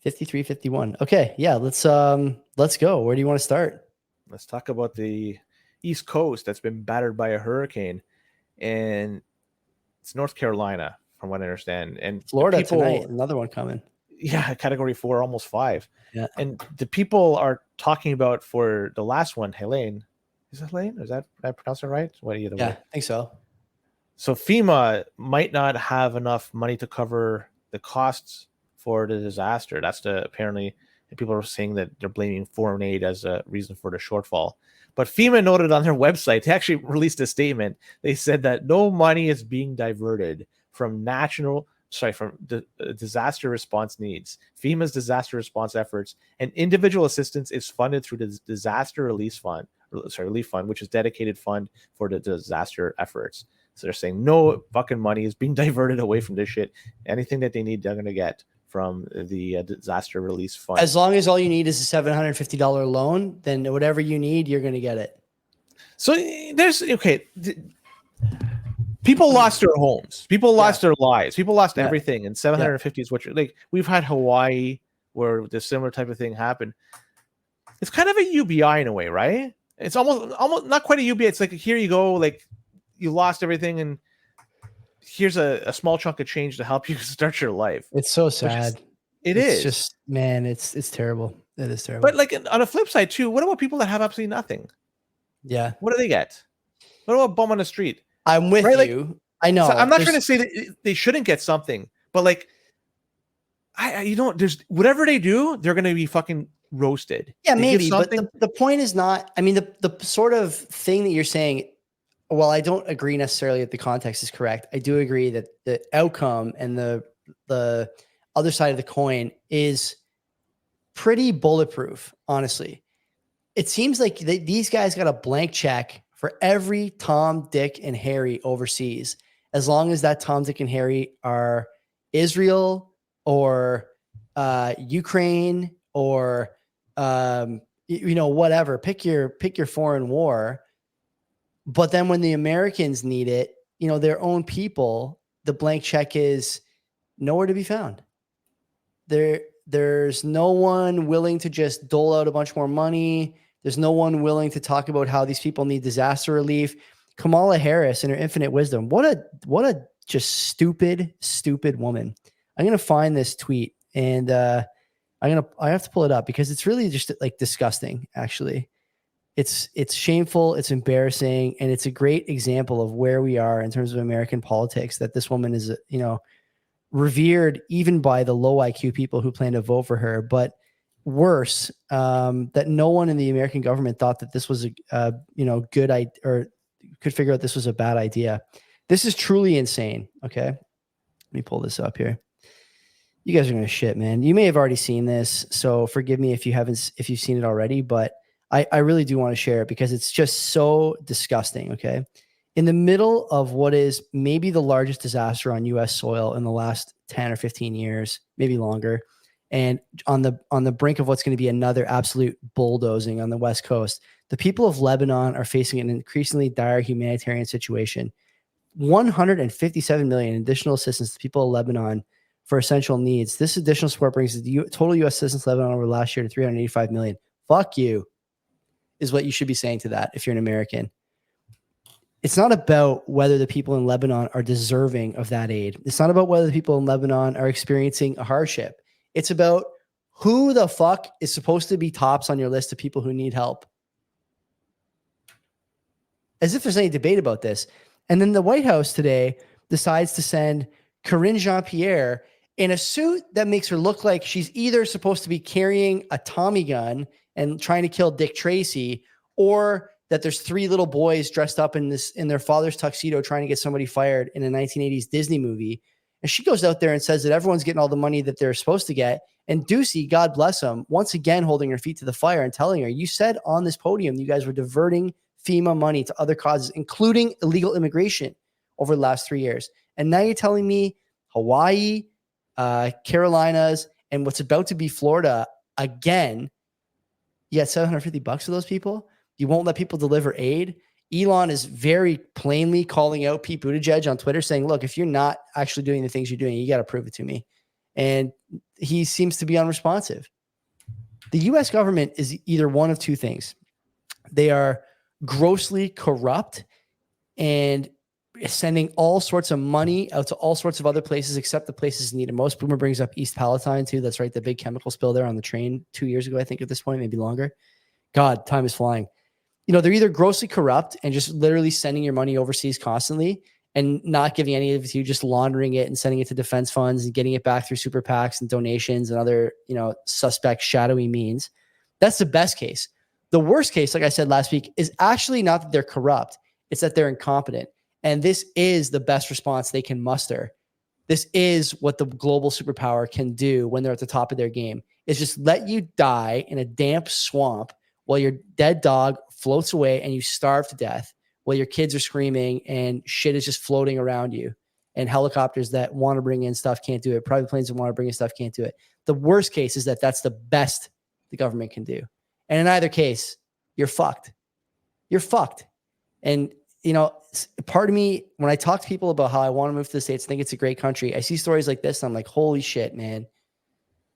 53, 51. Okay, yeah, let's go. Where do you want to start? Let's talk about the East Coast that's been battered by a hurricane, and it's North Carolina, from what I understand. And Florida tonight, another one coming. Yeah, Category 4, almost 5. Yeah. And the people are talking about for the last one, Helene. Is it Helene? Is that, did I pronounce it right? What either way? I think so. So FEMA might not have enough money to cover the costs for the disaster. That's apparently people are saying that they're blaming foreign aid as a reason for the shortfall. But FEMA noted on their website, they actually released a statement. They said that no money is being diverted from the disaster response needs. FEMA's disaster response efforts and individual assistance is funded through the disaster relief fund, which is dedicated fund for the disaster efforts. So they're saying no fucking money is being diverted away from this shit. Anything that they need, they're going to get from the disaster release fund. As long as all you need is a $750 loan, then whatever you need, you're going to get it. So people lost their homes. People lost their lives. People lost everything. And 750 is what you're like. We've had Hawaii where this similar type of thing happened. It's kind of a UBI in a way, right? It's almost not quite a UBI. It's like, here you go. Like, you lost everything, and here's a small chunk of change to help you start your life. It's so sad. It's just, man, it's terrible. It is terrible. But like on a flip side too, what about people that have absolutely nothing? Yeah. What do they get? What about a bum on the street? I'm with you. Like, I know. So I'm not trying to say that they shouldn't get something, but like, there's whatever they do, they're going to be fucking roasted. Yeah, maybe. But the point is not, I mean, the sort of thing that you're saying, well, I don't agree necessarily that the context is correct. I do agree that the outcome and the other side of the coin is pretty bulletproof, honestly. It seems like these guys got a blank check for every Tom, Dick, and Harry overseas, as long as that Tom, Dick, and Harry are Israel or Ukraine or whatever. Pick your foreign war. But then when the Americans need it, their own people, the blank check is nowhere to be found. There's no one willing to just dole out a bunch more money. There's no one willing to talk about how these people need disaster relief. Kamala Harris, in her infinite wisdom, what a just stupid woman. I'm going to find this tweet, and I have to pull it up because it's really just like disgusting, actually. It's shameful, it's embarrassing, and it's a great example of where we are in terms of American politics, that this woman is, revered even by the low IQ people who plan to vote for her, but worse, that no one in the American government thought that this was a good idea, or could figure out this was a bad idea. This is truly insane. Okay. Let me pull this up here. You guys are going to shit, man. You may have already seen this, so forgive me if you've seen it already, but I really do want to share it because it's just so disgusting. Okay. In the middle of what is maybe the largest disaster on US soil in the last 10 or 15 years, maybe longer, and on the brink of what's going to be another absolute bulldozing on the West Coast, the people of Lebanon are facing an increasingly dire humanitarian situation. 157 million additional assistance to people of Lebanon for essential needs. This additional support brings the total U.S. assistance to Lebanon over last year to 385 million. Fuck you, is what you should be saying to that if you're an American. It's not about whether the people in Lebanon are deserving of that aid. It's not about whether the people in Lebanon are experiencing a hardship. It's about who the fuck is supposed to be tops on your list of people who need help. As if there's any debate about this. And then the White House today decides to send Karine Jean-Pierre in a suit that makes her look like she's either supposed to be carrying a Tommy gun and trying to kill Dick Tracy, or that there's 3 little boys dressed up in their father's tuxedo trying to get somebody fired in a 1980s Disney movie. And she goes out there and says that everyone's getting all the money that they're supposed to get. And Ducey, God bless him, once again holding her feet to the fire and telling her, you said on this podium you guys were diverting FEMA money to other causes, including illegal immigration, over the last 3 years. And now you're telling me Hawaii, Carolinas, and what's about to be Florida again, you got $750 for those people? You won't let people deliver aid? Elon is very plainly calling out Pete Buttigieg on Twitter saying, look, if you're not actually doing the things you're doing, you got to prove it to me. and he seems to be unresponsive. The US government is either one of two things. They are grossly corrupt and sending all sorts of money out to all sorts of other places except the places needed most. Boomer brings up East Palatine too. That's right. The big chemical spill there on the train 2 years ago, I think at this point, maybe longer. God, time is flying. They're either grossly corrupt and just literally sending your money overseas constantly and not giving any of it to you, just laundering it and sending it to defense funds and getting it back through super PACs and donations and other, suspect shadowy means. That's the best case. The worst case, like I said last week, is actually not that they're corrupt. It's that they're incompetent. And this is the best response they can muster. This is what the global superpower can do when they're at the top of their game. Is just let you die in a damp swamp while your dead dog floats away and you starve to death while your kids are screaming and shit is just floating around you. And helicopters that want to bring in stuff can't do it. Private planes that want to bring in stuff can't do it. The worst case is that that's the best the government can do. And in either case, you're fucked. You're fucked. And, part of me, when I talk to people about how I want to move to the States, think it's a great country, I see stories like this and I'm like, holy shit, man.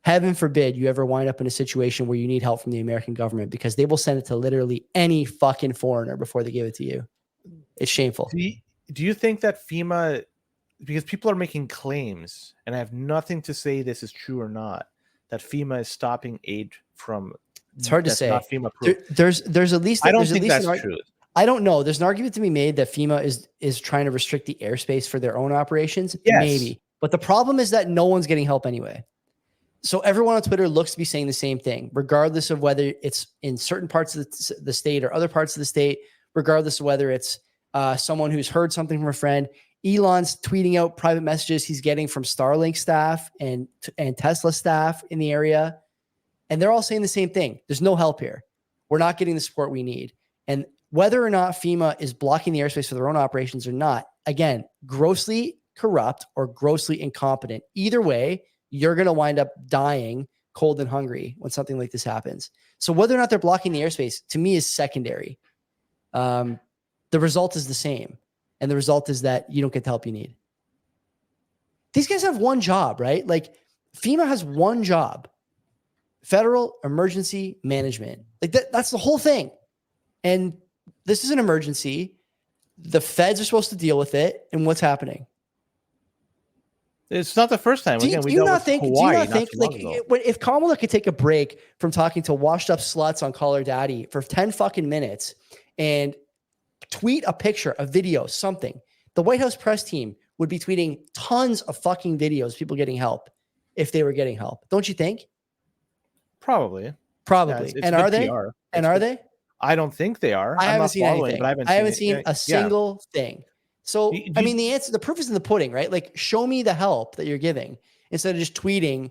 Heaven forbid you ever wind up in a situation where you need help from the American government, because they will send it to literally any fucking foreigner before they give it to you. It's shameful. Do you think that FEMA, because people are making claims, and I have nothing to say this is true or not, that FEMA is stopping aid from? It's hard to say. Not FEMA proof. There's at least. I don't think that's true. I don't know. There's an argument to be made that FEMA is trying to restrict the airspace for their own operations. Yes. Maybe, but the problem is that no one's getting help anyway. So everyone on Twitter looks to be saying the same thing, regardless of whether it's in certain parts of the state or other parts of the state, regardless of whether it's someone who's heard something from a friend. Elon's tweeting out private messages he's getting from Starlink staff and Tesla staff in the area. And they're all saying the same thing. There's no help here. We're not getting the support we need. And whether or not FEMA is blocking the airspace for their own operations or not, again, grossly corrupt or grossly incompetent. Either way, you're going to wind up dying cold and hungry when something like this happens. So whether or not they're blocking the airspace, to me, is secondary. The result is the same. And the result is that you don't get the help you need. These guys have one job, right? Like FEMA has one job: federal emergency management. Like that's the whole thing. And this is an emergency. The feds are supposed to deal with it. And what's happening? It's not the first time. Do you not think like if Kamala could take a break from talking to washed up sluts on Call Her Daddy for 10 fucking minutes and tweet a picture, a video, something, the White House press team would be tweeting tons of fucking videos of people getting help if they were getting help. Don't you think? Probably. Yeah, and are they? PR. And are they? I don't think they are. I haven't seen anything. But I haven't seen a single thing. So, the proof is in the pudding, right? Like, show me the help that you're giving instead of just tweeting.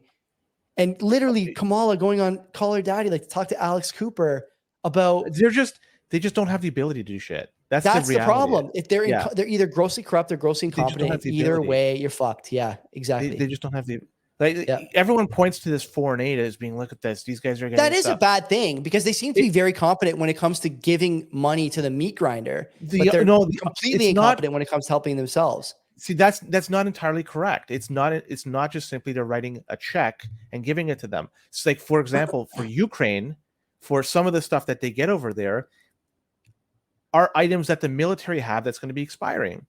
And literally Kamala going on Call Her Daddy, like to talk to Alex Cooper about. They just don't have the ability to do shit. That's the problem. If they're either grossly corrupt or grossly incompetent, either way, you're fucked. Yeah, exactly. They just don't have the. Everyone points to this foreign aid as being, look at this. These guys are getting that is a bad thing because they seem to be very competent when it comes to giving money to the meat grinder. But they're completely incompetent when it comes to helping themselves. See, that's not entirely correct. It's not just simply they're writing a check and giving it to them. It's like, for example, for Ukraine, for some of the stuff that they get over there are items that the military have that's going to be expiring.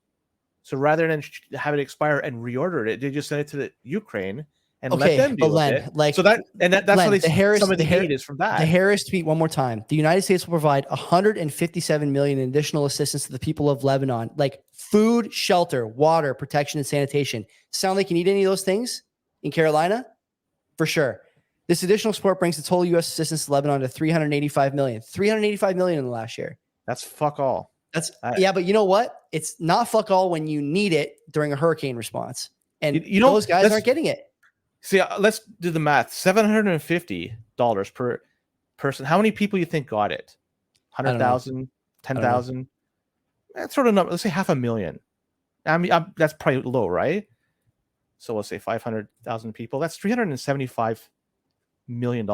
So rather than have it expire and reorder it, they just send it to the Ukraine and let them deal with it. That's Len, what some of the hate is from that. The Harris tweet one more time. The United States will provide $157 million in additional assistance to the people of Lebanon, like food, shelter, water, protection, and sanitation. Sound like you need any of those things in Carolina? For sure. This additional support brings the total U.S. assistance to Lebanon to $385 million. $385 million in the last year. That's fuck all. But you know what? It's not fuck all when you need it during a hurricane response. And those guys aren't getting it. See, let's do the math. $750 per person. How many people you think got it? 100,000, 10,000? That's sort of number. Let's say 500,000. I mean, that's probably low, right? So let's say 500,000 people. That's $375 million.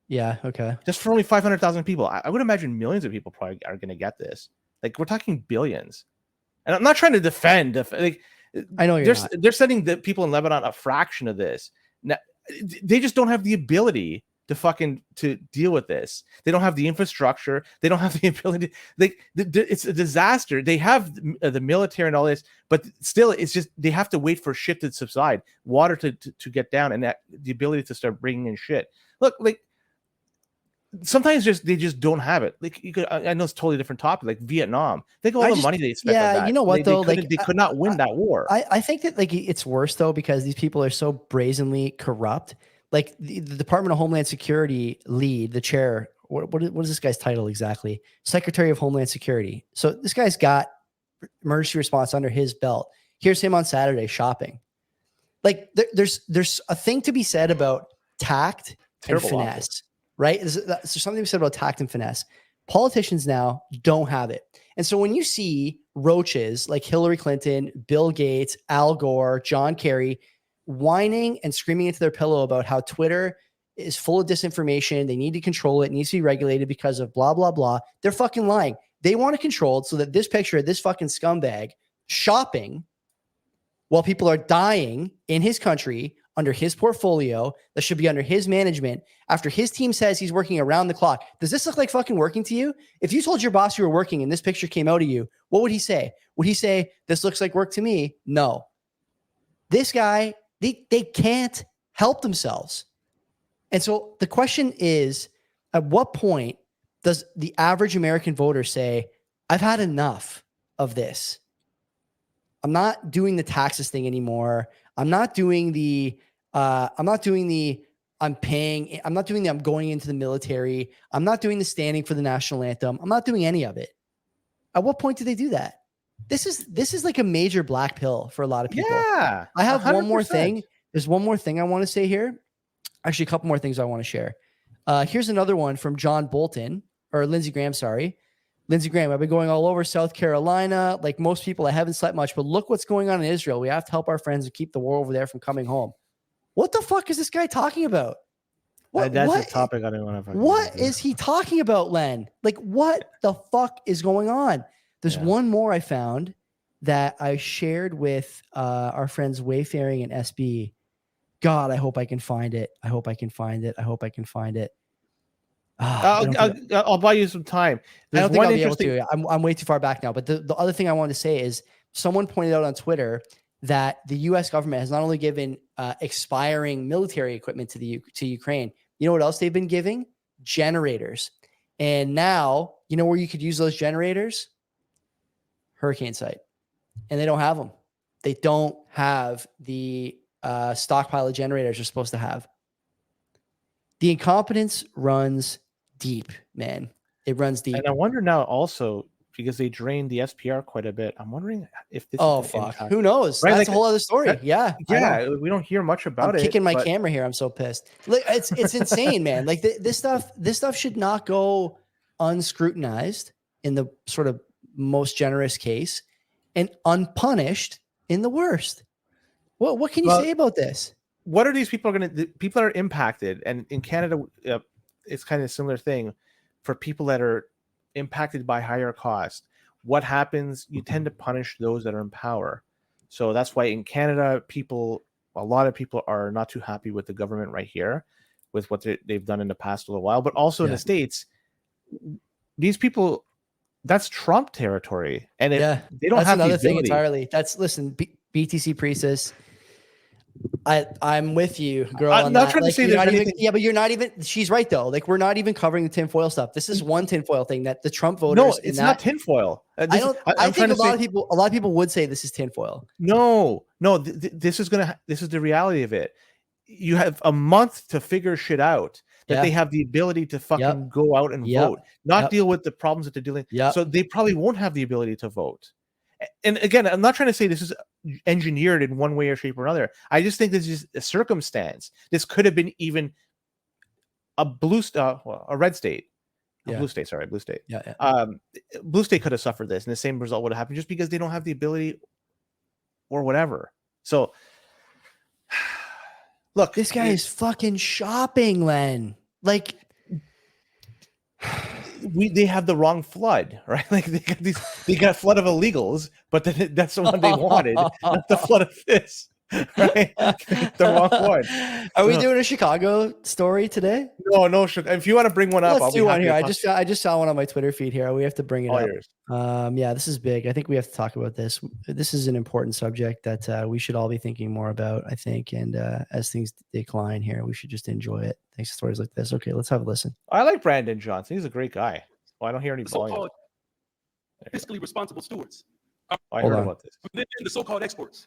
Yeah. Okay. Just for only 500,000 people. I would imagine millions of people probably are going to get this. Like, we're talking billions. And I'm not trying to defend. Like, I know they're sending the people in Lebanon a fraction of this. Now, they just don't have the ability to deal with this. They don't have the infrastructure. They don't have the ability. It's a disaster. They have the military and all this, but still, it's just they have to wait for shit to subside, water to get down, and the ability to start bringing in shit. Look, like sometimes they just don't have it. Like I know it's a totally different topic. Like Vietnam, think of all the money they spent. Yeah, on that. You know what though? They could not win that war. I think that like it's worse though because these people are so brazenly corrupt. Like the Department of Homeland Security lead, the chair, what is this guy's title exactly? Secretary of Homeland Security. So this guy's got emergency response under his belt. Here's him on Saturday shopping. Like there's a thing to be said about tact and finesse, right? There's something to be said about tact and finesse. Politicians now don't have it. And so when you see roaches like Hillary Clinton, Bill Gates, Al Gore, John Kerry, whining and screaming into their pillow about how Twitter is full of disinformation. They need to control it. It needs to be regulated because of blah, blah, blah. They're fucking lying. They want it controlled so that this picture of this fucking scumbag shopping while people are dying in his country under his portfolio that should be under his management after his team says he's working around the clock. Does this look like fucking working to you? If you told your boss you were working and this picture came out of you, what would he say? Would he say, this looks like work to me? No. This guy, they can't help themselves. And so the question is, at what point does the average American voter say, I've had enough of this? I'm not doing the taxes thing anymore. I'm not doing the I'm going into the military. I'm not doing the standing for the national anthem. I'm not doing any of it. At what point do they do that? This is like a major black pill for a lot of people. Yeah. I have 100%. one more thing. There's one more thing I want to say here. Actually, a couple more things I want to share. Here's another one from John Bolton or Lindsey Graham. Sorry. Lindsey Graham. I've been going all over South Carolina. Like most people, I haven't slept much, but look what's going on in Israel. We have to help our friends and keep the war over there from coming home. What the fuck is this guy talking about? That's a topic I don't want to. What is he talking about, Len? Like, what the fuck is going on? There's one more I found that I shared with our friends Wayfaring and SB. God, I hope I can find it. I'll buy you some time. I don't think I'll be able to. I'm way too far back now. But the other thing I wanted to say is someone pointed out on Twitter that the U.S. government has not only given expiring military equipment to Ukraine. You know what else they've been giving? Generators. And now, you know where you could use those generators? Hurricane site. And they don't have them. They don't have the stockpile of generators they're supposed to have. The incompetence runs deep, man. It runs deep. And I wonder now also, because they drained the SPR quite a bit, I'm wondering if this fuck. Who knows? Right? That's a whole other story. Yeah. We don't hear much about it. I'm kicking my camera here. I'm so pissed. Like, it's insane, man. Like this stuff should not go unscrutinized in the sort of most generous case and unpunished in the worst. What can you say about this? What are these people going to do? People are impacted, and in Canada, it's kind of a similar thing for people that are impacted by higher cost. What happens? You tend to punish those that are in power. So that's why in Canada, a lot of people are not too happy with the government right here, with what they've done in the past a little while. But also in the States, these people, that's Trump territory, and they don't have another thing entirely. BTC Priestess. I'm with you, girl. I'm not trying to say that. But you're not even. She's right though. Like we're not even covering the tinfoil stuff. This is one tinfoil thing that the Trump voters. No, it's not tinfoil. I think a lot of people would say this is tinfoil. No. This is the reality of it. You have a month to figure shit out. That they have the ability to fucking go out and vote, not deal with the problems that they're dealing. So they probably won't have the ability to vote. And again, I'm not trying to say this is engineered in one way or shape or another. I just think this is a circumstance. This could have been even a red state. Blue state. Blue state. Blue state could have suffered this, and the same result would have happened just because they don't have the ability or whatever. So, look, this guy is fucking shopping, Len. Like, they have the wrong flood, right? Like they got a flood of illegals, but that's the one they wanted, not the flood of this. Right? The wrong one. Are we doing a Chicago story today? No. If you want to bring one up, Let's I'll be do one happy here. to talk. I just saw one on my Twitter feed here. We have to bring it All up. yours. Yeah, this is big. I think we have to talk about this. This is an important subject that we should all be thinking more about, I think. And as things decline here, we should just enjoy it. Thanks to stories like this. Okay, let's have a listen. I like Brandon Johnson. He's a great guy. Well, I don't hear any The volume. so-called fiscally responsible stewards. I Hold heard on. about this. Then the so-called exports.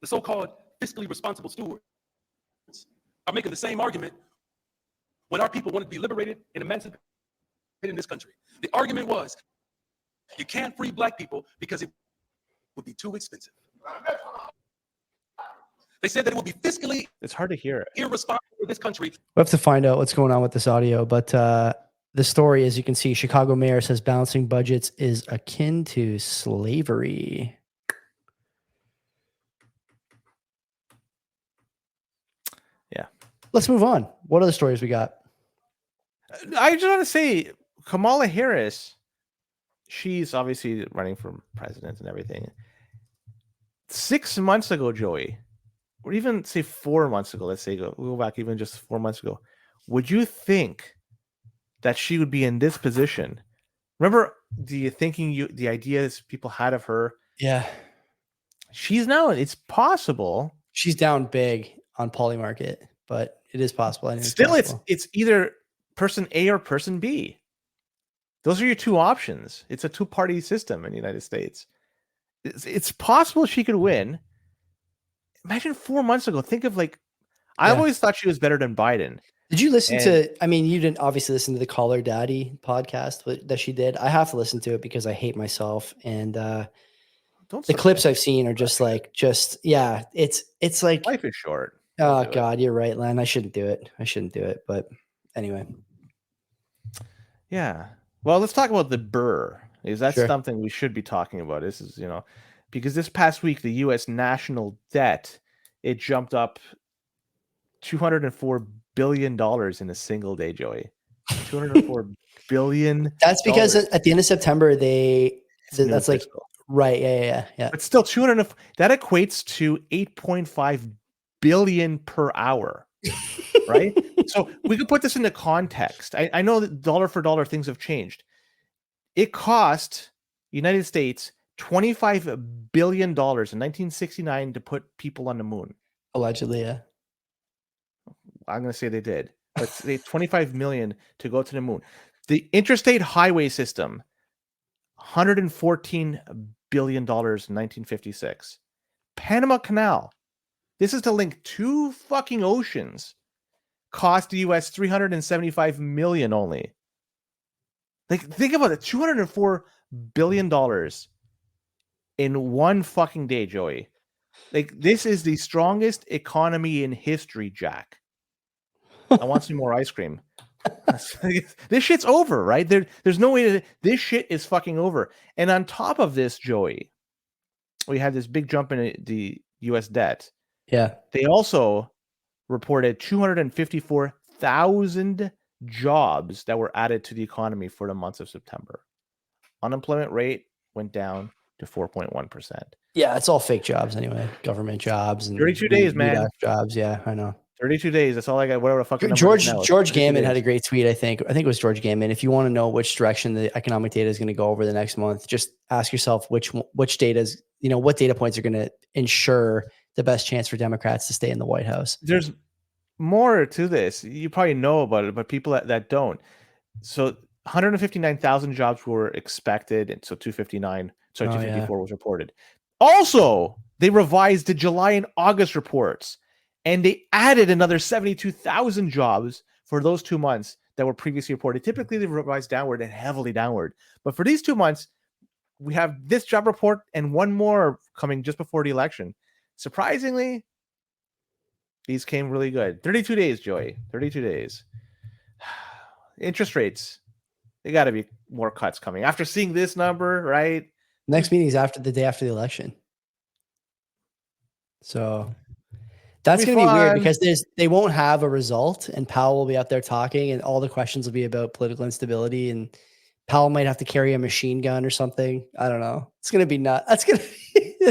The so-called fiscally responsible stewards are making the same argument when our people wanted to be liberated and emancipated in this country. The argument was, you can't free black people because it would be too expensive. They said that it would be fiscally It's hard to hear it. irresponsible for this country. We have to find out what's going on with this audio, but the story, as you can see, Chicago mayor says balancing budgets is akin to slavery. Yeah. Let's move on. What other stories we got? I just want to say Kamala Harris, she's obviously running for president and everything. 6 months ago, Joey, or even say 4 months ago, let's say we'll go back even just 4 months ago, would you think that she would be in this position? Remember the ideas people had of her? Yeah. She's now, it's possible. She's down big on Polymarket, but it is possible. I think Still, possible. it's either person A or person B. Those are your two options. It's a two-party system in the United States. It's possible she could win. Imagine 4 months ago. Think of I always thought she was better than Biden. Did you listen to, I mean, you didn't obviously listen to the Caller Daddy podcast that she did. I have to listen to it because I hate myself. And the clips I've seen are it's like, life is short. Oh God, you're right, Len. I shouldn't do it. But anyway. Yeah. Well, let's talk about the Burr. Because that's Sure. something we should be talking about. This is, because this past week, the U.S. national debt, it jumped up $204 billion in a single day, Joey. $204 billion. That's because at the end of September, that's like, fiscal. Right. Yeah. But still, that equates to 8.5 billion per hour, right? So we could put this into context. I know that dollar for dollar things have changed. It cost United States $25 billion in 1969 to put people on the moon. Allegedly, yeah. I'm going to say they did. But they $25 million to go to the moon. The interstate highway system, $114 billion in 1956. Panama Canal. This is to link two fucking oceans. Cost the US $375 million only. Think about it. $204 billion in one fucking day, Joey. This is the strongest economy in history, Jack. I want some more ice cream. This shit's over, right? There's no way this shit is fucking over. And on top of this, Joey, we had this big jump in the US debt. Yeah. They also reported 254,000 jobs that were added to the economy for the month of September. Unemployment rate went down to 4.1%. Yeah, it's all fake jobs anyway. Government jobs and 32 days, man. Jobs. Yeah, I know. 32 days. That's all I got. Whatever the fucking George Gammon had a great tweet. I think it was George Gammon. If you want to know which direction the economic data is going to go over the next month, just ask yourself which data is, what data points are going to ensure the best chance for Democrats to stay in the White House. There's more to this. You probably know about it, but people that don't. So 159,000 jobs were expected, and so 254 was reported. Also, they revised the July and August reports, and they added another 72,000 jobs for those 2 months that were previously reported. Typically, they revised downward and heavily downward. But for these 2 months, we have this job report and one more coming just before the election. Surprisingly, these came really good. 32 days, Joey. 32 days. Interest rates. They got to be more cuts coming. After seeing this number, right? Next meeting is the day after the election. So that's going to be weird because they won't have a result, and Powell will be out there talking, and all the questions will be about political instability, and Powell might have to carry a machine gun or something. I don't know. It's going to be nuts.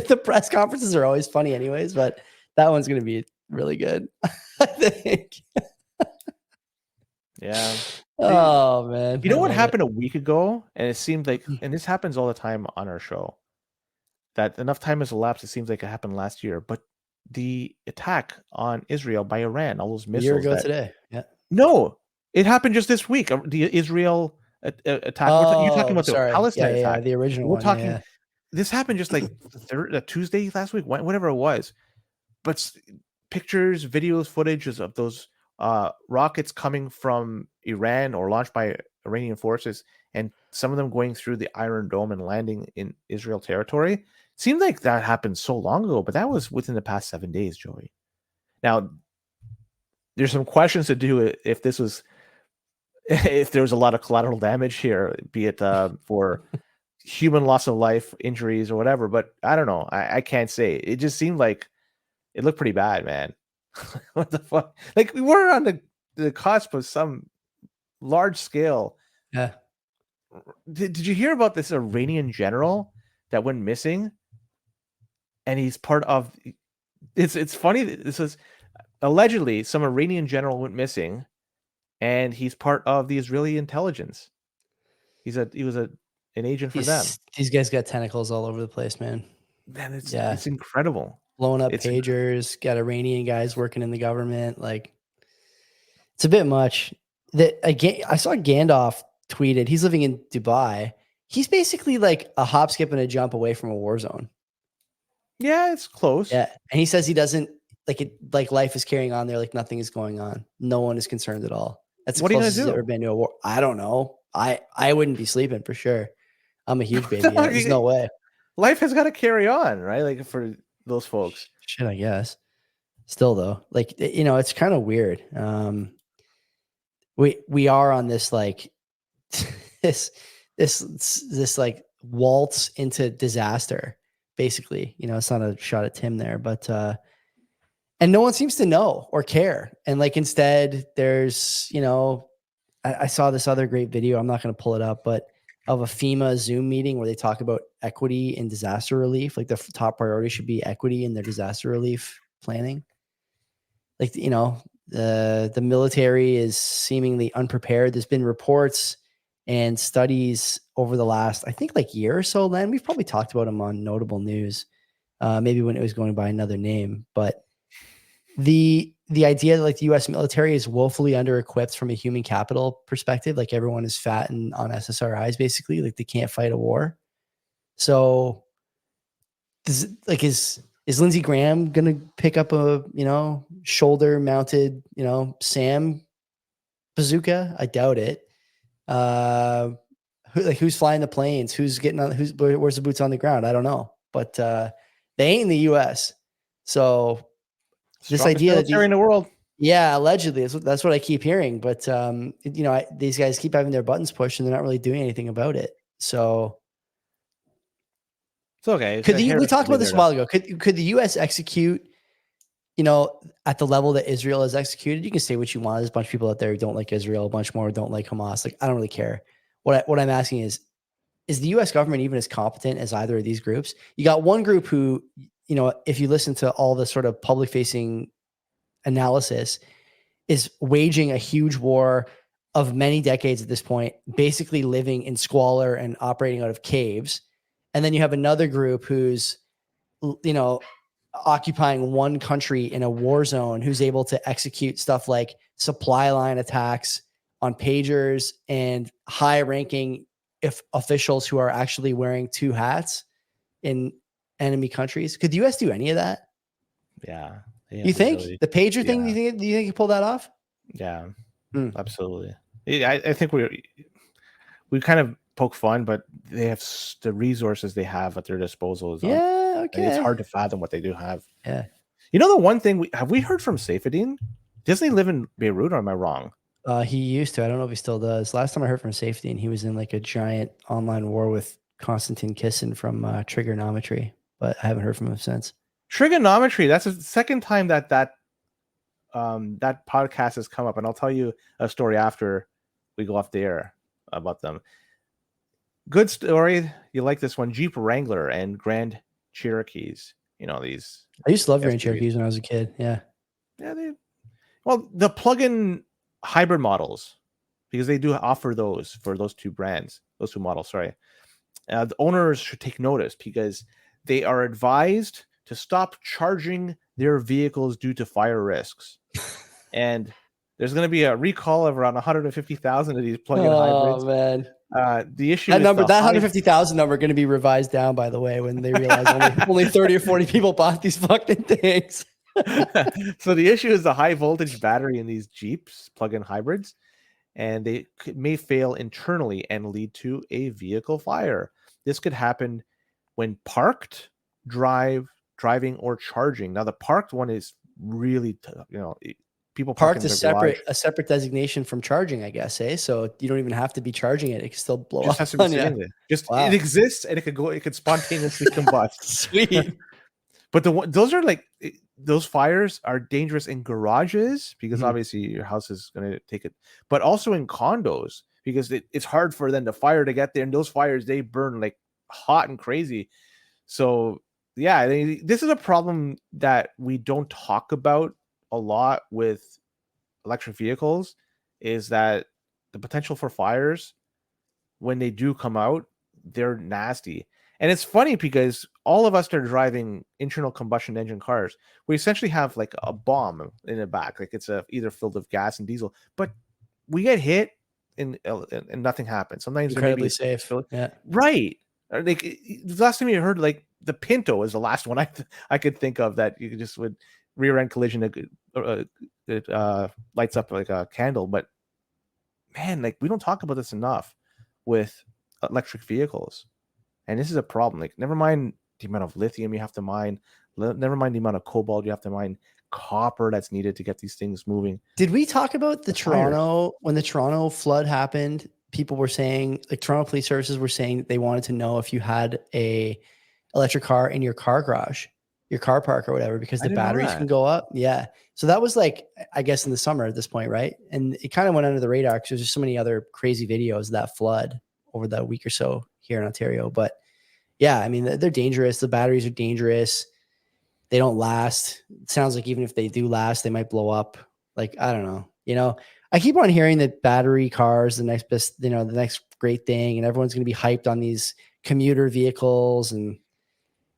The press conferences are always funny, anyways, but that one's going to be really good. I think. Yeah. Oh man, You know I what love happened a week ago? And it seemed like, it. and this happens all the time on our show, that enough time has elapsed. It seems like it happened last year, but the attack on Israel by Iran, all those A year missiles ago that, today. Yeah. no, it happened just this week. The Israel attack. You're talking Oh, about the sorry. Palestine Yeah. attack. The original We're one. Yeah. talking, this happened just like Tuesday last week, whatever it was. But pictures, videos, footages of those rockets coming from Iran or launched by Iranian forces, and some of them going through the Iron Dome and landing in Israel territory. Seemed like that happened so long ago, but that was within the past 7 days, Joey. Now, there's some questions to do if this was, if there was a lot of collateral damage here, be it for human loss of life, injuries, or whatever. But I don't know. I can't say. It just seemed like it looked pretty bad, man. What the fuck? Like, we were on the cusp of some large scale. Yeah. Did you hear about this Iranian general that went missing? And he's part of. It's funny. This is allegedly some Iranian general went missing, and he's part of the Israeli intelligence. He was an agent for them. These guys got tentacles all over the place, man. Man, Yeah. it's incredible. Blowing up It's pagers, got Iranian guys working in the government. Like, it's a bit much. That again, I saw Gandalf tweeted. He's living in Dubai. He's basically like a hop, skip, and a jump away from a war zone. Yeah, it's close. Yeah, and he says he doesn't like it. Like, life is carrying on there. Like, nothing is going on. No one is concerned at all. That's What the are you gonna closest he's do? ever been to a war. I don't know. I wouldn't be sleeping for sure. I'm a huge baby. Yeah, there's no way. Life has got to carry on, right? Like, for those folks. Shit, I guess. Still though, like, it's kind of weird. We are on this like this like waltz into disaster, basically. It's not a shot at Tim there, but and no one seems to know or care. And like, instead, there's I saw this other great video. I'm not going to pull it up, but of a FEMA Zoom meeting where they talk about equity in disaster relief. Like, the top priority should be equity in their disaster relief planning. Like, the military is seemingly unprepared. There's been reports and studies over the last, I think, like year or so, Len. We've probably talked about them on Notable News, maybe when it was going by another name. But the idea that like the U.S. military is woefully under-equipped from a human capital perspective, like everyone is fat and on SSRIs, basically, like they can't fight a war. So, is Lindsey Graham gonna pick up a shoulder-mounted SAM bazooka? I doubt it. Who's flying the planes? Who's getting on? Where's the boots on the ground? I don't know, but they ain't in the U.S. So this Strongest idea that military in the world. yeah, allegedly, that's what I keep hearing. But these guys keep having their buttons pushed, and they're not really doing anything about it. So It's okay. we talked about this a while ago. Could the U.S. execute, at the level that Israel has executed? You can say what you want. There's a bunch of people out there who don't like Israel, a bunch more who don't like Hamas. Like, I don't really care. What I'm asking is the U.S. government even as competent as either of these groups? You got one group who, if you listen to all the sort of public-facing analysis, is waging a huge war of many decades at this point, basically living in squalor and operating out of caves. And then you have another group who's, occupying one country in a war zone, who's able to execute stuff like supply line attacks on pagers and high-ranking officials who are actually wearing two hats in enemy countries. Could the U.S. do any of that? Yeah. You think the pager thing? Do you think you pull that off? Yeah, absolutely. I think we kind of poke fun, but they have the resources they have at their disposal. Okay. It's hard to fathom what they do have. Yeah. The one thing we heard from Saifedean? Doesn't he live in Beirut, or am I wrong? He used to. I don't know if he still does. Last time I heard from Saifedean, he was in like a giant online war with Konstantin Kisin from Trigonometry, but I haven't heard from him since. Trigonometry. That's the second time that podcast has come up, and I'll tell you a story after we go off the air about them. Good story. You like this one? Jeep Wrangler and Grand Cherokees. These. I used to love Grand SUVs. Cherokees when I was a kid. Yeah. Yeah, the plug-in hybrid models, because they do offer those for those two models. Sorry, the owners should take notice because they are advised to stop charging their vehicles due to fire risks, and there's going to be a recall of around 150,000 of these plug-in hybrids. Oh man. The issue That is number, that 150,000 number, going to be revised down, by the way, when they realize only 30 or 40 people bought these fucking things. So the issue is the high voltage battery in these Jeeps plug-in hybrids, and they may fail internally and lead to a vehicle fire. This could happen when parked, driving, or charging. Now the parked one is really, people parked is a separate designation from charging, I guess. So you don't even have to be charging it; it can still blow up. Has to be sitting there. It exists, and it could spontaneously combust. Sweet. But those fires are dangerous in garages because obviously your house is going to take it, but also in condos because it's hard for them to fire to get there, and those fires, they burn like hot and crazy. So yeah, this is a problem that we don't talk about a lot with electric vehicles, is that the potential for fires, when they do come out, they're nasty. And it's funny because all of us that are driving internal combustion engine cars, we essentially have like a bomb in the back, like it's either filled with gas and diesel, but we get hit and nothing happens. Sometimes incredibly safe. Yeah, right. Like the last time you heard, like the Pinto is the last one I could think of that you just would rear end collision. It lights up like a candle, but man, like we don't talk about this enough with electric vehicles. And this is a problem. Like, never mind the amount of lithium you have to mine, never mind the amount of cobalt you have to mine, copper that's needed to get these things moving. Did we talk about when the Toronto flood happened? People were saying, like Toronto Police Services were saying they wanted to know if you had a electric car in your car garage, your car park or whatever, because the batteries can go up. Yeah. So that was like, I guess in the summer at this point, right? And it kind of went under the radar because there's just so many other crazy videos of that flood over that week or so here in Ontario. But yeah, I mean, they're dangerous. The batteries are dangerous. They don't last. It sounds like even if they do last, they might blow up. Like, I don't know. I keep on hearing that battery cars, the next best, the next great thing, and everyone's going to be hyped on these commuter vehicles. And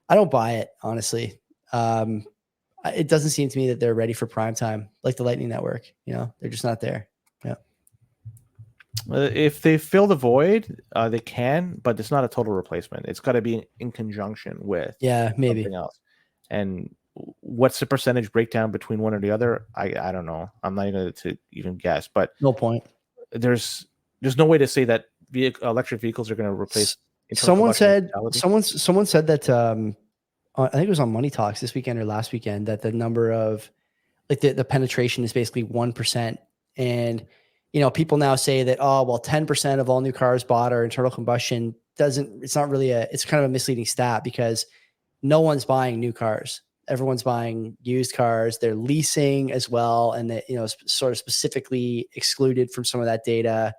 I don't buy it, honestly. It doesn't seem to me that they're ready for prime time, like the Lightning Network. They're just not there. Yeah. If they fill the void, they can, but it's not a total replacement. It's got to be in conjunction with maybe something else. And what's the percentage breakdown between one or the other? I don't know. I'm not going to even guess. But no point. There's no way to say that electric vehicles are going to replace. Someone said that. I think it was on Money Talks this weekend or last weekend that the number of like the penetration is basically 1%, and people now say that, 10% of all new cars bought are internal combustion. It's not really it's kind of a misleading stat because no one's buying new cars. Everyone's buying used cars. They're leasing as well. And that, sort of specifically excluded from some of that data.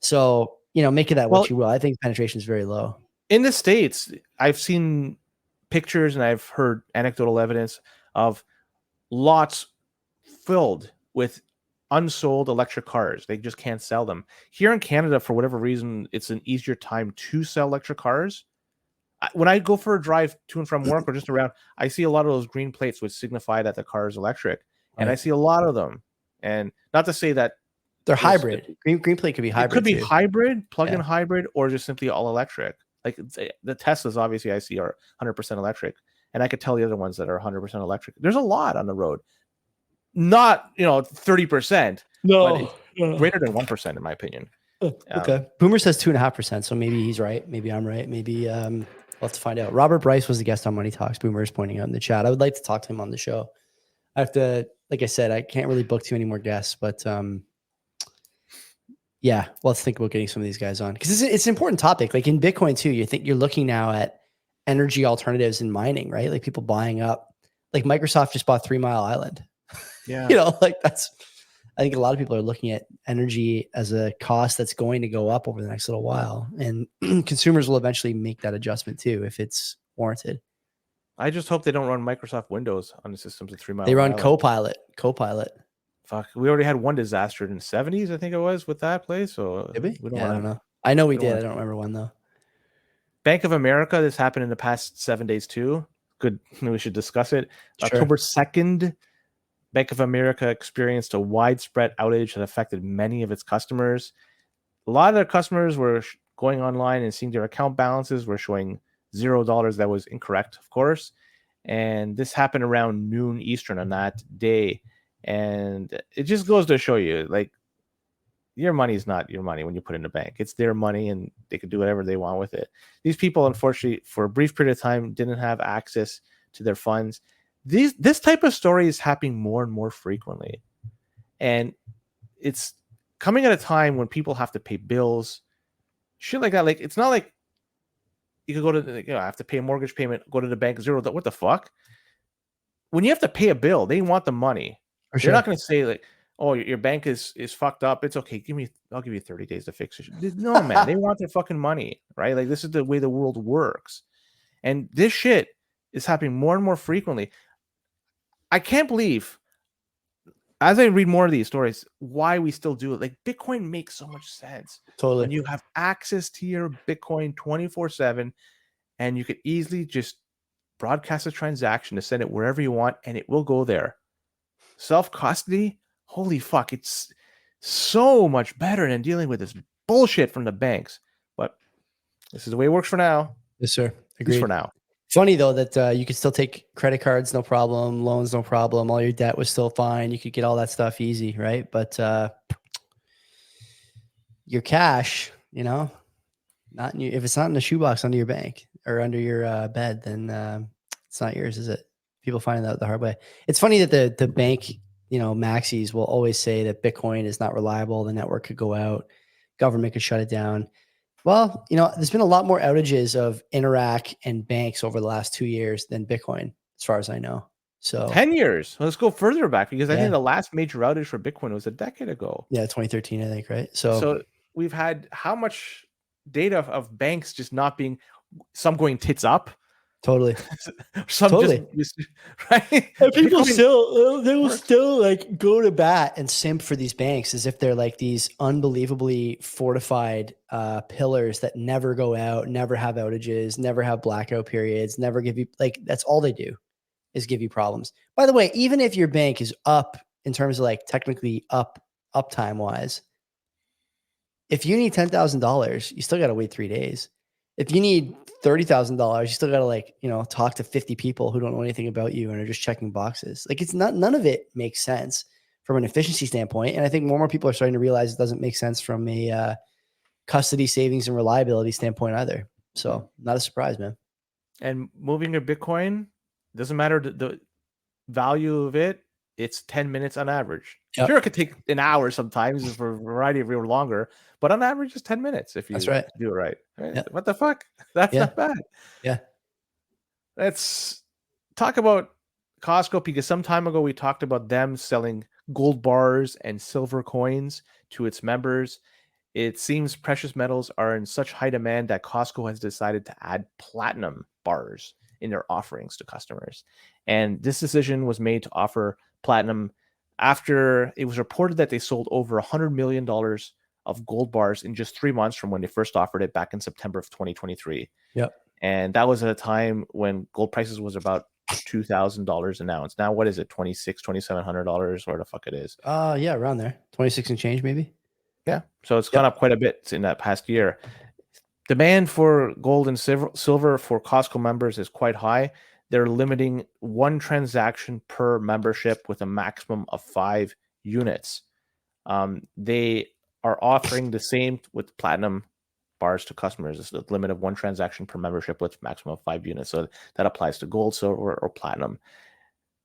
So, make of that what you will. I think penetration is very low. In the States, I've seen pictures and I've heard anecdotal evidence of lots filled with unsold electric cars. They just can't sell them. Here in Canada, for whatever reason, it's an easier time to sell electric cars. When I go for a drive to and from work or just around, I see a lot of those green plates which signify that the car is electric. And I see a lot of them. And not to say that they're hybrid. Green plate could be hybrid. It could be hybrid, plug-in hybrid, or just simply all electric. Like the Teslas, obviously, I see are 100% electric. And I could tell the other ones that are 100% electric. There's a lot on the road. Not 30%. No, but greater than 1% in my opinion. Okay. Boomer says 2.5%. So maybe he's right. Maybe I'm right. Maybe we'll have to find out. Robert Bryce was the guest on Money Talks. Boomer is pointing out in the chat. I would like to talk to him on the show. I have to, like I said, I can't really book too many more guests, but yeah, let's think about getting some of these guys on because it's an important topic. Like in Bitcoin too, you're looking now at energy alternatives in mining, right? Like people buying up. Like Microsoft just bought 3 Mile Island. Yeah. I think a lot of people are looking at energy as a cost that's going to go up over the next little while. And consumers will eventually make that adjustment too, if it's warranted. I just hope they don't run Microsoft Windows on the systems of 3 Mile They run Island. Copilot. Fuck, we already had one disaster in the 70s, I think it was, with that place. So Did we? we don't Yeah, I want don't to. know. I know we we don't did. wanna- I don't remember when though. Bank of America, this happened in the past 7 days too. Good, we should discuss it. Sure. October 2nd, Bank of America experienced a widespread outage that affected many of its customers. A lot of their customers were going online and seeing their account balances were showing $0. That was incorrect, of course. And this happened around noon Eastern on that day. And it just goes to show you, like, your money is not your money when you put it in a bank. It's their money and they can do whatever they want with it. These people, unfortunately, for a brief period of time, didn't have access to their funds. This type of story is happening more and more frequently. And it's coming at a time when people have to pay bills, shit like that. Like, it's not like you could go to, I have to pay a mortgage payment, go to the bank, zero. What the fuck? When you have to pay a bill, they want the money. For They're not going to say like, oh, your bank is fucked up. It's okay. I'll give you 30 days to fix it. No, man, they want their fucking money, right? Like, this is the way the world works. And this shit is happening more and more frequently. I can't believe, as I read more of these stories, why we still do it. Like, Bitcoin makes so much sense. Totally. When you have access to your Bitcoin 24/7, and you could easily just broadcast a transaction to send it wherever you want, and it will go there. Self-custody, holy fuck, it's so much better than dealing with this bullshit from the banks. But this is the way it works for now. Yes, sir. At least Agreed. for now. Funny though that you could still take credit cards, no problem, loans, no problem. All your debt was still fine. You could get all that stuff easy, right? But your cash, not in your, if it's not in the shoebox under your bank or under your bed, then it's not yours, is it? People finding out the hard way. It's funny that the bank, maxis will always say that Bitcoin is not reliable. The network could go out, government could shut it down. Well, there's been a lot more outages of Interac and banks over the last 2 years than Bitcoin, as far as I know. So 10 years. Let's go further back, because I Yeah. think the last major outage for Bitcoin was a decade ago. yeah, 2013, I think, right? So we've had how much data of banks just not being, some going tits up, totally. some Totally. just right. And people Bitcoin- they will still like go to bat and simp for these banks as if they're like these unbelievably fortified pillars that never go out, never have outages, never have blackout periods, never give you, like, that's all they do is give you problems. By the way, even if your bank is up in terms of like technically uptime wise, if you need $10,000, you still got to wait 3 days. If you need $30,000, you still got to talk to 50 people who don't know anything about you and are just checking boxes. Like, it's not, none of it makes sense from an efficiency standpoint. And I think more and more people are starting to realize it doesn't make sense from a custody, savings, and reliability standpoint either. So not a surprise, man. And moving your Bitcoin, doesn't matter the value of it, it's 10 minutes on average. Yep. Sure, it could take an hour sometimes for a variety of reasons longer, but on average, it's 10 minutes if you That's right. do it right. Yep. What the fuck? That's Yeah. not bad. Yeah. Let's talk about Costco, because some time ago we talked about them selling gold bars and silver coins to its members. It seems precious metals are in such high demand that Costco has decided to add platinum bars in their offerings to customers. And this decision was made to offer platinum after it was reported that they sold over $100 million of gold bars in just 3 months from when they first offered it back in September of 2023. Yep. And that was at a time when gold prices was about $2,000 an ounce. Now, what is it? $2,700, where the fuck it is? Yeah, around there. 26 and change, maybe. Yeah. So it's gone up quite a bit in that past year. Demand for gold and silver for Costco members is quite high. They're limiting one transaction per membership with a maximum of 5 units. They are offering the same with platinum bars to customers. It's the limit of one transaction per membership with maximum of 5 units. So that applies to gold, silver, or platinum.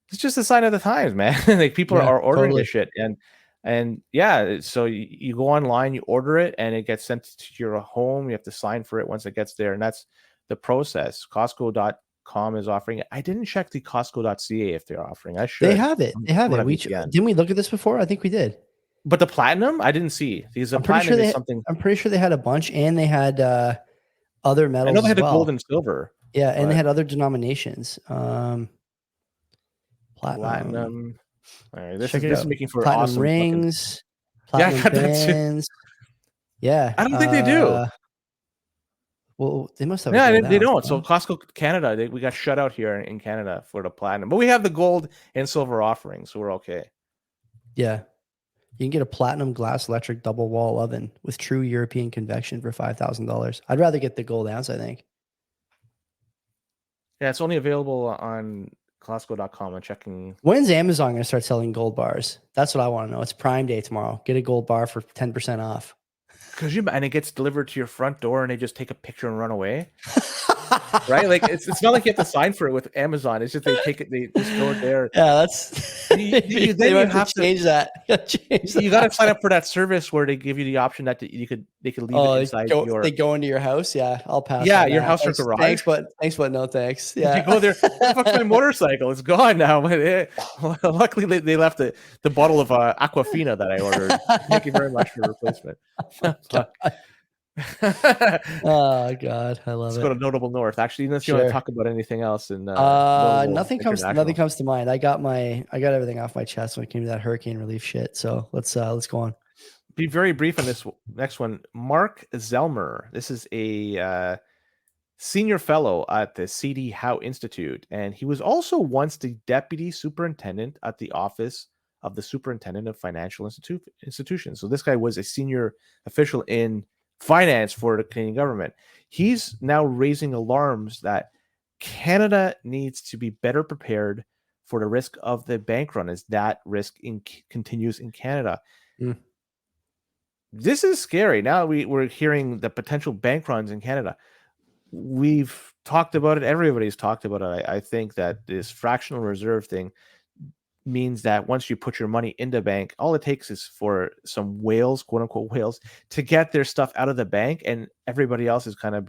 It's just a sign of the times, man. Like, people are ordering this shit. And yeah, so you go online, you order it, and it gets sent to your home. You have to sign for it once it gets there. And that's the process. Costco.com is offering it. I didn't check the Costco.ca if they're offering. I should. They have it. They have it. Didn't we look at this before? I think we did. But the platinum, I didn't see. Because the platinum is something. I'm pretty sure they had a bunch, and they had other metals. I know they had as well. the gold and silver. Yeah, and they But had other denominations. Platinum. platinum. All right, this Check it is out. making for Platinum awesome fucking. rings, Yeah, I platinum got that too. bands. Yeah. I don't think they do. Well, they must have a Yeah, gold they ounce. don't. So No? Costco Canada, we got shut out here in Canada for the platinum, but we have the gold and silver offerings, so we're okay. Yeah. You can get a platinum glass electric double wall oven with true European convection for $5,000. I'd rather get the gold ounce, I think. Yeah, it's only available on Costco.com. I'm checking. When's Amazon going to start selling gold bars? That's what I want to know. It's Prime Day tomorrow. Get a gold bar for 10% off. And it gets delivered to your front door, and they just take a picture and run away. Right? Like it's not like you have to sign for it with Amazon. It's just they take it, they just throw it there. Yeah, that's Then they you might have to change that. You got to sign up for that service where they give you the option that they could leave it inside your. They go into your house. Yeah, I'll pass. Yeah, on your that. house or Thanks, garage. but no thanks. If Yeah, you go there, what the fuck's my motorcycle? It's gone now. Luckily, they left the bottle of Aquafina that I ordered. Thank you very much for the replacement. Oh God, I love Let's it. go to Notable North. Actually, unless you want to talk about anything else in nothing comes to mind. I got everything off my chest when it came to that hurricane relief shit. So let's go on. Be very brief on this next one. Mark Zelmer. This is a senior fellow at the C.D. Howe Institute, and he was also once the deputy superintendent at the Office of the Superintendent of Financial Institutions. So this guy was a senior official in finance for the Canadian government. He's now raising alarms that Canada needs to be better prepared for the risk of the bank run as that risk continues in Canada. Mm. This is scary. Now we're hearing the potential bank runs in Canada. We've talked about it. Everybody's talked about it. I think that this fractional reserve thing means that once you put your money in the bank, all it takes is for some whales, quote unquote whales, to get their stuff out of the bank, and everybody else is kind of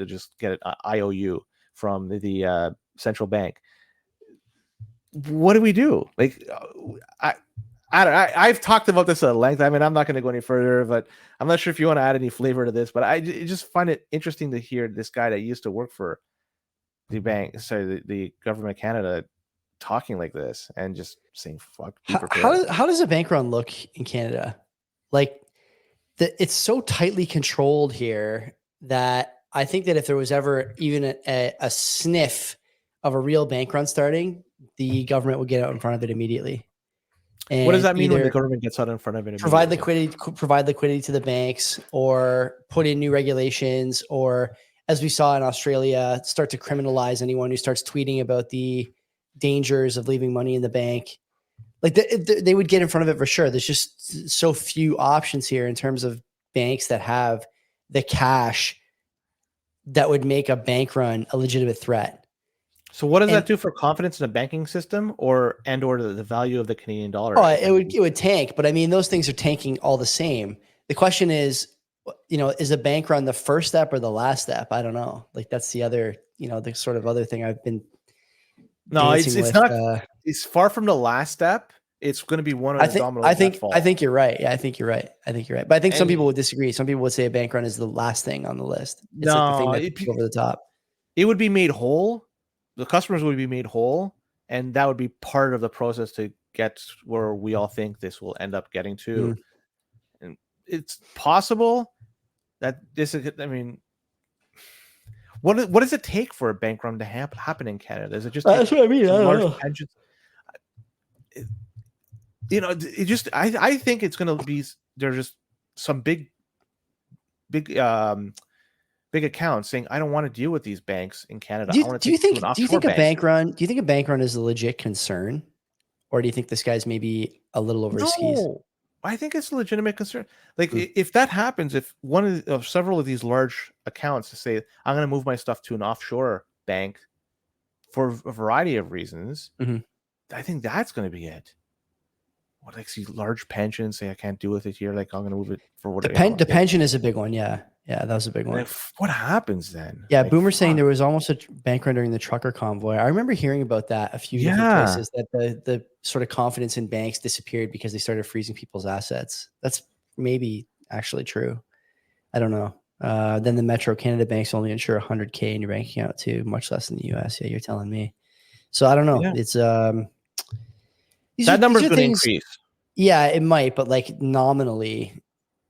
just get an IOU from the central bank. What do we do? Like, I've talked about this at length. I mean, I'm not going to go any further, but I'm not sure if you want to add any flavor to this. But I just find it interesting to hear this guy that used to work for the government of Canada talking like this and just saying fuck. How does a bank run look in Canada? Like it's so tightly controlled here that I think that if there was ever even a sniff of a real bank run starting, the government would get out in front of it immediately. And what does that mean when the government gets out in front of it? Provide liquidity to the banks, or put in new regulations, or as we saw in Australia, start to criminalize anyone who starts tweeting about the dangers of leaving money in the bank. Like they would get in front of it for sure. There's just so few options here in terms of banks that have the cash that would make a bank run a legitimate threat. So what does that do for confidence in the banking system or the value of the Canadian dollar? Oh, it would tank, but I mean, those things are tanking all the same. The question is, is a bank run the first step or the last step? I don't know. Like that's the other, the sort of other thing I've been. No, it's not. It's far from the last step. It's going to be one of the dominoes. I think you're right. Yeah, I think you're right. But I think some people would disagree. Some people would say a bank run is the last thing on the list. It's like the thing that's over the top. It would be made whole. The customers would be made whole, and that would be part of the process to get where we all think this will end up getting to. And it's possible that this is. I mean, what does it take for a bank run to happen in Canada? Is it just that's what I mean? I don't know. Pensions? I think it's going to be there's just some big accounts saying I don't want to deal with these banks in Canada. Do you think a bank run is a legit concern, or do you think this guy's maybe a little over his skis? I think it's a legitimate concern. Like if that happens, if one of several of these large accounts to say I'm going to move my stuff to an offshore bank for a variety of reasons, I think that's going to be it. What, like these large pensions say I can't deal with it here, like I'm going to move it for what the pension is a big one. Yeah, that was a big one. What happens then? Yeah, like, Boomer's saying there was almost a bank run during the trucker convoy. I remember hearing about that a few different places, that the sort of confidence in banks disappeared because they started freezing people's assets. That's maybe actually true. I don't know. Then the Metro Canada banks only insure 100K in your bank account too, much less in the US. Yeah, you're telling me. So I don't know. Yeah. It's That number is going to things. increase. Yeah, it might, but like nominally,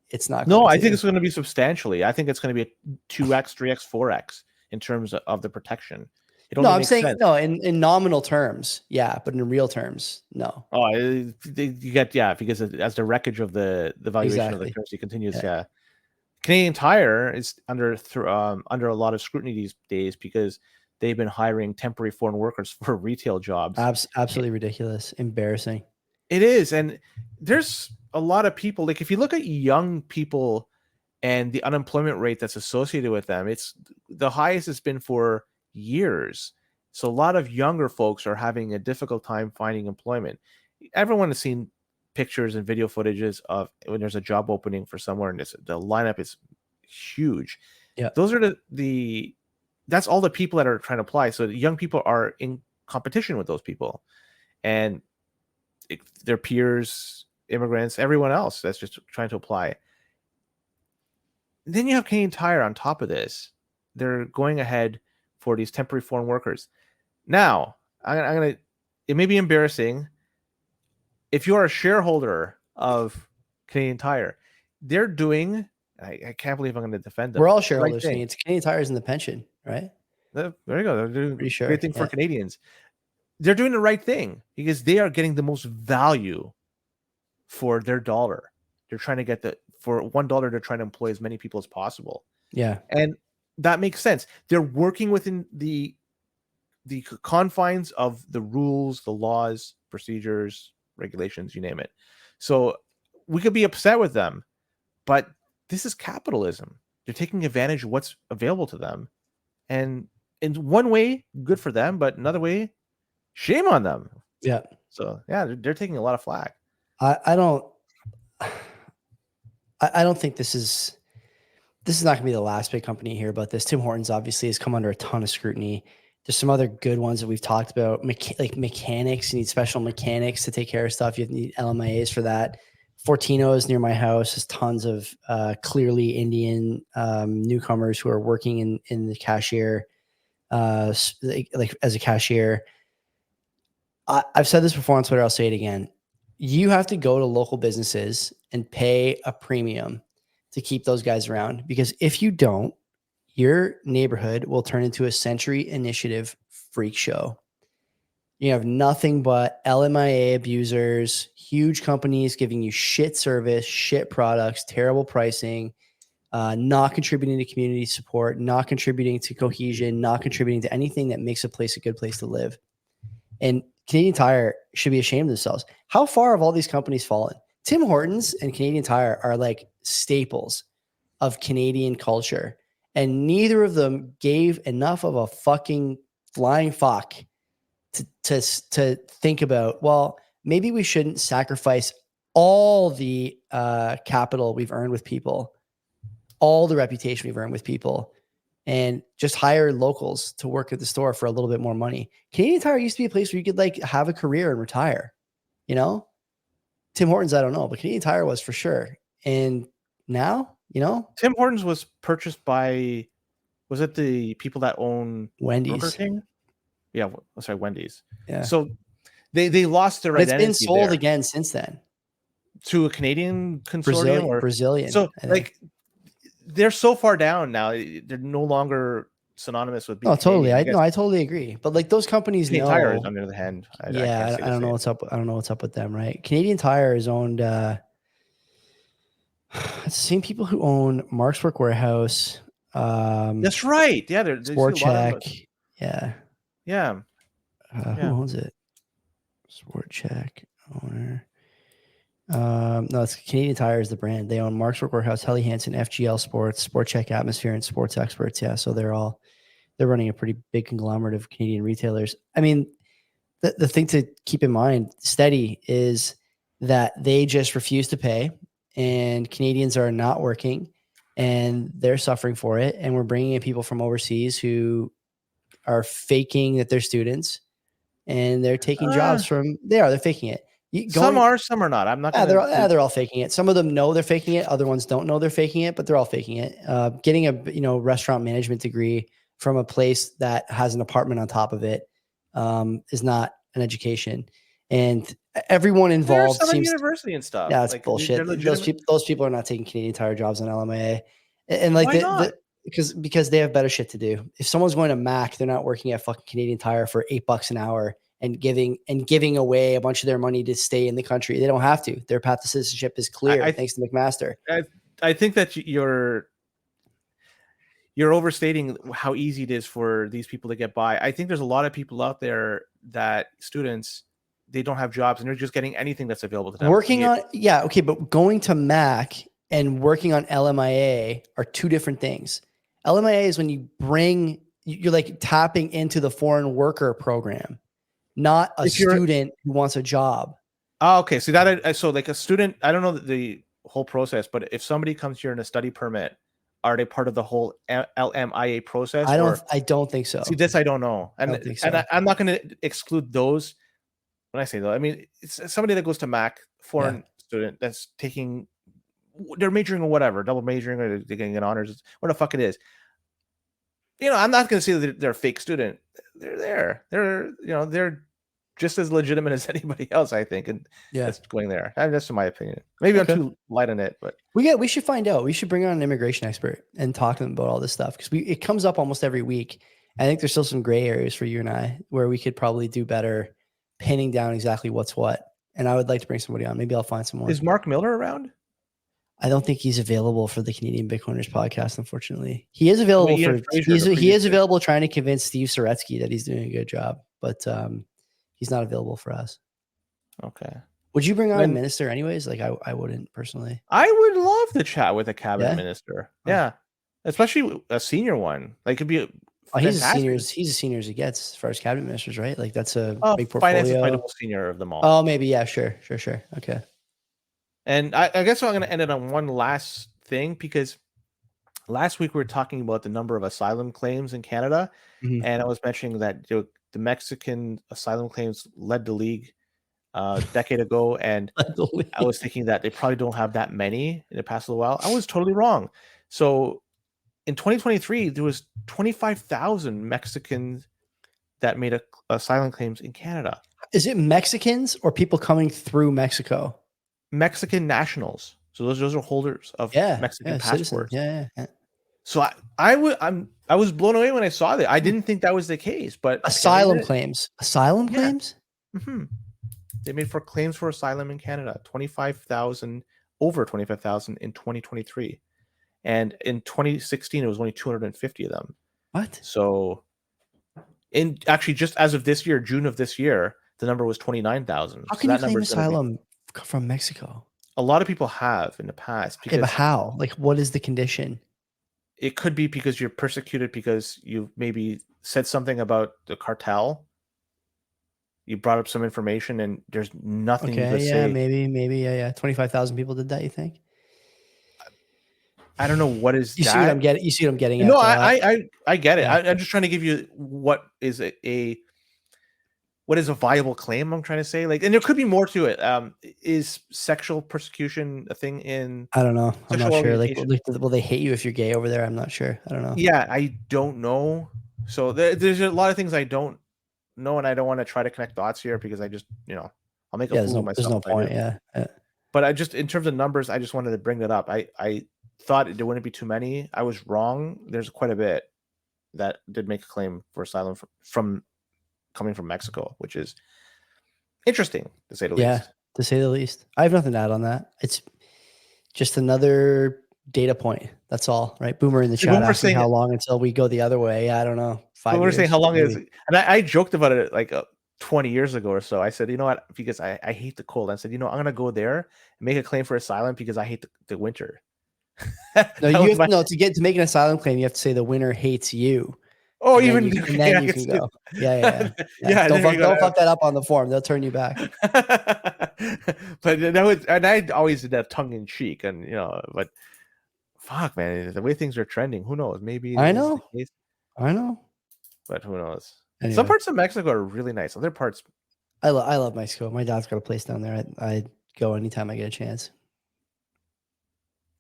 it's not. No, going I to. think it's going to be substantially. I think it's going to be a 2x, 3x, 4x in terms of the protection. It only No, I'm makes saying sense. no in nominal terms, yeah, but in real terms, no. Oh, you get because as the wreckage of the valuation of the Exactly. currency continues, Yeah. yeah. Canadian Tire is under a lot of scrutiny these days because they've been hiring temporary foreign workers for retail jobs. Absolutely ridiculous, embarrassing. It is, and there's a lot of people. Like if you look at young people and the unemployment rate that's associated with them, it's the highest it's been for years. So a lot of younger folks are having a difficult time finding employment. Everyone has seen pictures and video footages of when there's a job opening for somewhere and the lineup is huge. Yeah. Those are that's all the people that are trying to apply. So the young people are in competition with those people and their peers, immigrants, everyone else that's just trying to apply. Then you have Canadian Tire on top of this. They're going ahead for these temporary foreign workers. Now, I'm gonna. It may be embarrassing. If you are a shareholder of Canadian Tire, they're doing. I can't believe I'm going to defend them. We're all shareholders. Right, It's Canadian Tires in the pension, right? there you go. They're doing Pretty sure. great thing for Canadians. They're doing the right thing because they are getting the most value for their dollar. They're trying to get for $1, they're trying to employ as many people as possible. Yeah. And that makes sense. They're working within the confines of the rules, the laws, procedures, regulations, you name it. So we could be upset with them, but this is capitalism. They're taking advantage of what's available to them. And in one way, good for them, but another way, shame on them. Yeah. So yeah, they're taking a lot of flack. I don't think this is not going to be the last big company here, but this Tim Hortons obviously has come under a ton of scrutiny. There's some other good ones that we've talked about, like mechanics. You need special mechanics to take care of stuff. You need LMIAs for that. Fortino's near my house has tons of clearly Indian newcomers who are working in the cashier, like as a cashier. I've said this before on Twitter. I'll say it again. You have to go to local businesses and pay a premium to keep those guys around, because if you don't, your neighborhood will turn into a Century Initiative freak show. You have nothing but LMIA abusers, huge companies giving you shit service, shit products, terrible pricing, not contributing to community support, not contributing to cohesion, not contributing to anything that makes a place a good place to live. And Canadian Tire should be ashamed of themselves. How far have all these companies fallen? Tim Hortons and Canadian Tire are like staples of Canadian culture, and neither of them gave enough of a fucking flying fuck to think about, well, maybe we shouldn't sacrifice all the capital we've earned with people, all the reputation we've earned with people, and just hire locals to work at the store for a little bit more money. Canadian Tire used to be a place where you could like have a career and retire, you know? Tim Hortons, I don't know, but Canadian Tire was for sure. And now, you know, Tim Hortons was purchased by, was it the people that own Wendy's? Burger King? Yeah, sorry, Wendy's. Yeah. So they lost their identity. It's been sold again since then to a Canadian consortium Brazilian. So like they're so far down now, they're no longer synonymous with being. Oh, totally. Canadian, I totally agree. But like those companies Canadian know. Tire is under the hand. I don't know what's up. I don't know what's up with them, right? Canadian Tire is owned. It's the same people who own Mark's Work Warehouse. That's right. Yeah, there's Sport Check. Yeah. Who owns it? Sport Check owner. No, it's Canadian Tire is the brand. They own Mark's Work Warehouse, Helly Hansen, FGL Sports, Sport Check Atmosphere, and Sports Experts. Yeah, so they're running a pretty big conglomerate of Canadian retailers. I mean, the thing to keep in mind, steady, is that they just refuse to pay, and Canadians are not working, and they're suffering for it. And we're bringing in people from overseas who are faking that they're students, and they're taking jobs from. They're faking it. Some are, some are not. I'm not Yeah, going to. they're all faking it. Some of them know they're faking it. Other ones don't know they're faking it, but they're all faking it. Getting a restaurant management degree from a place that has an apartment on top of it is not an education. And everyone There's involved some at seems university and stuff. yeah, it's Like bullshit. they're legitimate. Those people are not taking Canadian Tire jobs on LMIA, and like Why not? because they have better shit to do. If someone's going to Mac, they're not working at fucking Canadian Tire for $8 an hour and giving away a bunch of their money to stay in the country. They don't have to. Their path to citizenship is clear thanks to McMaster. I think that you're overstating how easy it is for these people to get by. I think there's a lot of people out there that students, they don't have jobs and they're just getting anything that's available to them. But going to Mac and working on LMIA are two different things. LMIA is when you're like tapping into the foreign worker program, not a student who wants a job. Oh, okay. So so like a student, I don't know the whole process, but if somebody comes here in a study permit, are they part of the whole LMIA process? I don't think so. See, this I don't know, and I'm not going to exclude those. When I say though, I mean it's somebody that goes to Mac, foreign student that's taking, they're majoring or whatever, double majoring, or they're getting an honors, what the fuck it is. I'm not going to say that they're a fake student. They're there. They're just as legitimate as anybody else, I think. And that's going there. That's in my opinion. Maybe I'm too light on it, but we should find out. We should bring on an immigration expert and talk to them about all this stuff because it comes up almost every week. I think there's still some gray areas for you and I where we could probably do better pinning down exactly what's what. And I would like to bring somebody on. Maybe I'll find someone. Is Mark Miller around? I don't think he's available for the Canadian Bitcoiners podcast, unfortunately. He is available he is available trying to convince Steve Soretsky that he's doing a good job, but he's not available for us. Okay. Would you bring on a minister anyways? Like I wouldn't personally. I would love to chat with a cabinet minister. Yeah. Especially a senior one. Like it'd be he's as senior as he gets as far as cabinet ministers, right? Like that's a big portfolio. Finance is probably the most senior of them all. Oh, maybe. Yeah, sure. Okay. And I guess I'm going to end it on one last thing, because last week we were talking about the number of asylum claims in Canada. Mm-hmm. And I was mentioning that the Mexican asylum claims led the league a decade ago. And I was thinking that they probably don't have that many in the past little while. I was totally wrong. So in 2023, there was 25,000 Mexicans that made asylum claims in Canada. Is it Mexicans or people coming through Mexico? Mexican nationals. So those are holders of Mexican passports. Yeah. So I was blown away when I saw that. I didn't think that was the case, but asylum claims. Mm-hmm. They made for claims for asylum in Canada, over 25,000 in 2023. And in 2016, it was only 250 of them. What? So actually just as of this year, June of this year, the number was 29,000. How can you claim asylum from Mexico? A lot of people have in the past. But how? Like, what is the condition? It could be because you're persecuted because you maybe said something about the cartel. You brought up some information and there's nothing to say. Maybe. Yeah. 25,000 people did that, you think? I don't know what is you that. See what I'm getting? You see what I'm getting at? No, I get it. Yeah. I'm just trying to give you what is what is a viable claim. I'm trying to say, like, and there could be more to it. Is sexual persecution a thing in? I don't know. I'm not sure. Like, will they hate you if you're gay over there? I'm not sure. I don't know. Yeah, I don't know. So there's a lot of things I don't know, and I don't want to try to connect dots here because I just, I'll make a fool of myself. There's no point. Yeah. But I just, in terms of numbers, I just wanted to bring that up. I thought there wouldn't be too many. I was wrong. There's quite a bit that did make a claim for asylum from coming from Mexico, which is interesting to say the least. Yeah, to say the least. I have nothing to add on that. It's just another data point. That's all, right? Boomer in the chat asking how long until we go the other way. I don't know. 5 years. We're saying how long is it? And I joked about it like 20 years ago or so. I said, you know what? Because I hate the cold. I said, I'm going to go there and make a claim for asylum because I hate the winter. To make an asylum claim, you have to say the winter hates you. Oh, then you can go. Yeah. Don't fuck that up on the form. They'll turn you back. But and I always did that tongue in cheek, and but fuck, man, the way things are trending, who knows? Maybe I know, but who knows? Anyway. Some parts of Mexico are really nice. Other parts, I love Mexico. My dad's got a place down there. I go anytime I get a chance.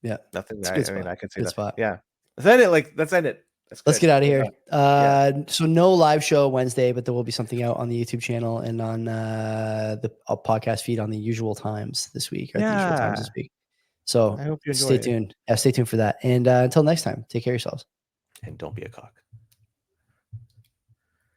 Yeah, Nothing. it's a good I mean, spot. I can say Good that. spot. Yeah. Let's end it. Let's end it. Let's good. get out of here. Yeah. So no live show Wednesday, but there will be something out on the YouTube channel and on the podcast feed on the usual times this week, or the usual times this week. So I hope you enjoy stay it. tuned. Yeah, stay tuned for that. And until next time, take care of yourselves. And don't be a cock.